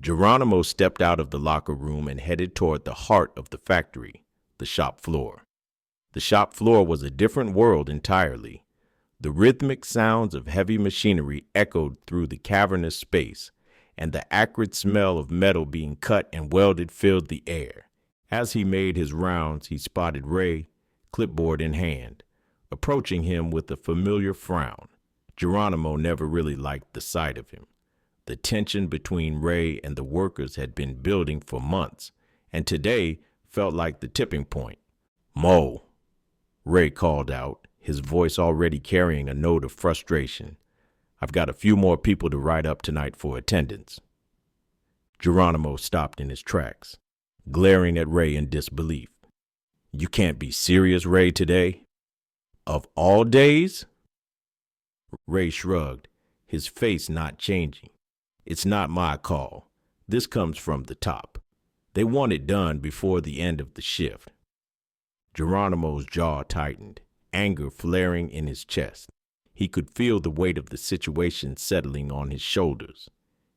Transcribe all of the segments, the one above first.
Geronimo stepped out of the locker room and headed toward the heart of the factory, the shop floor. The shop floor was a different world entirely. The rhythmic sounds of heavy machinery echoed through the cavernous space, and the acrid smell of metal being cut and welded filled the air. As he made his rounds, he spotted Ray, clipboard in hand, approaching him with a familiar frown. Geronimo never really liked the sight of him. The tension between Ray and the workers had been building for months, and today felt like the tipping point. "Mo," Ray called out, his voice already carrying a note of frustration. "I've got a few more people to write up tonight for attendance." Geronimo stopped in his tracks, glaring at Ray in disbelief. "You can't be serious, Ray, today? Of all days?" Ray shrugged, his face not changing. "It's not my call. This comes from the top. They want it done before the end of the shift." Geronimo's jaw tightened, anger flaring in his chest. He could feel the weight of the situation settling on his shoulders.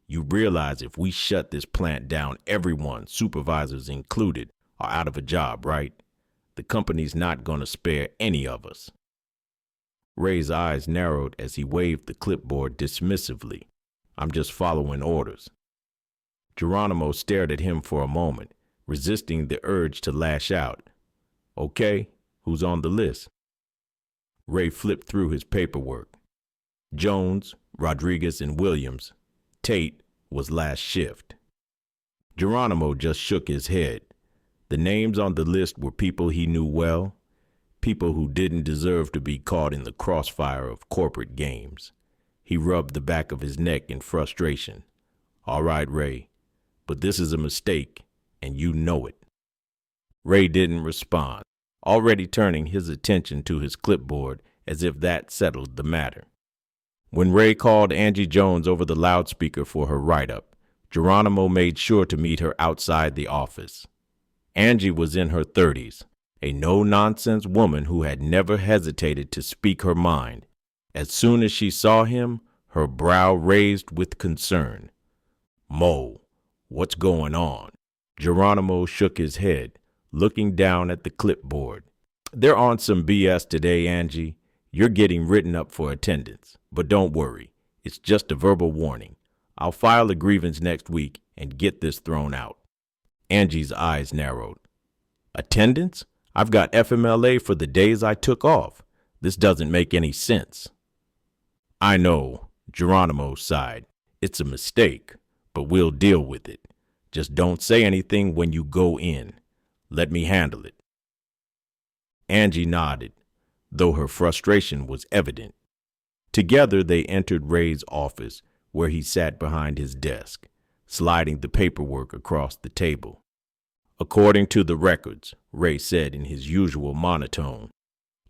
"You realize if we shut this plant down, everyone, supervisors included, are out of a job, right? The company's not going to spare any of us." Ray's eyes narrowed as he waved the clipboard dismissively. "I'm just following orders." Geronimo stared at him for a moment, resisting the urge to lash out. "Okay, who's on the list?" Ray flipped through his paperwork. Jones, Rodriguez, and Williams. Tate was last shift. Geronimo just shook his head. The names on the list were people he knew well, people who didn't deserve to be caught in the crossfire of corporate games. He rubbed the back of his neck in frustration. "All right, Ray, but this is a mistake, and you know it." Ray didn't respond, already turning his attention to his clipboard as if that settled the matter. When Ray called Angie Jones over the loudspeaker for her write-up, Geronimo made sure to meet her outside the office. Angie was in her 30s, a no-nonsense woman who had never hesitated to speak her mind. As soon as she saw him, her brow raised with concern. "Mo, what's going on?" Geronimo shook his head, looking down at the clipboard. "They're on some BS today, Angie. You're getting written up for attendance. But don't worry, it's just a verbal warning. I'll file a grievance next week and get this thrown out." Angie's eyes narrowed. "Attendance? I've got FMLA for the days I took off. This doesn't make any sense." "I know," Geronimo sighed. "It's a mistake, but we'll deal with it. Just don't say anything when you go in. Let me handle it." Angie nodded, though her frustration was evident. Together they entered Ray's office, where he sat behind his desk, sliding the paperwork across the table. "According to the records," Ray said in his usual monotone,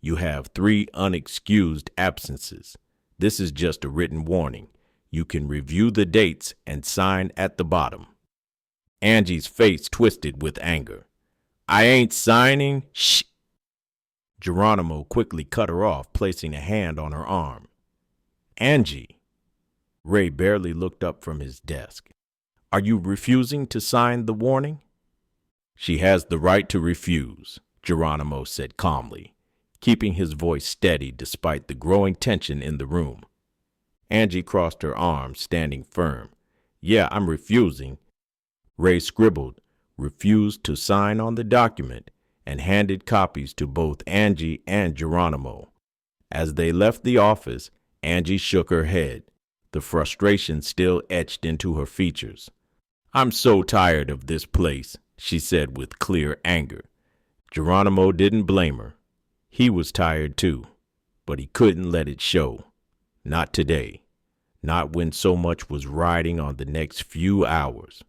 "you have 3 unexcused absences. This is just a written warning. You can review the dates and sign at the bottom." Angie's face twisted with anger. "I ain't signing. Shh!" Geronimo quickly cut her off, placing a hand on her arm. "Angie." Ray barely looked up from his desk. "Are you refusing to sign the warning?" "She has the right to refuse," Geronimo said calmly, keeping his voice steady despite the growing tension in the room. Angie crossed her arms, standing firm. "Yeah, I'm refusing." Ray scribbled, refused to sign on the document, and handed copies to both Angie and Geronimo. As they left the office, Angie shook her head, the frustration still etched into her features. "I'm so tired of this place," she said with clear anger. Geronimo didn't blame her. He was tired too, but he couldn't let it show. Not today. Not when so much was riding on the next few hours.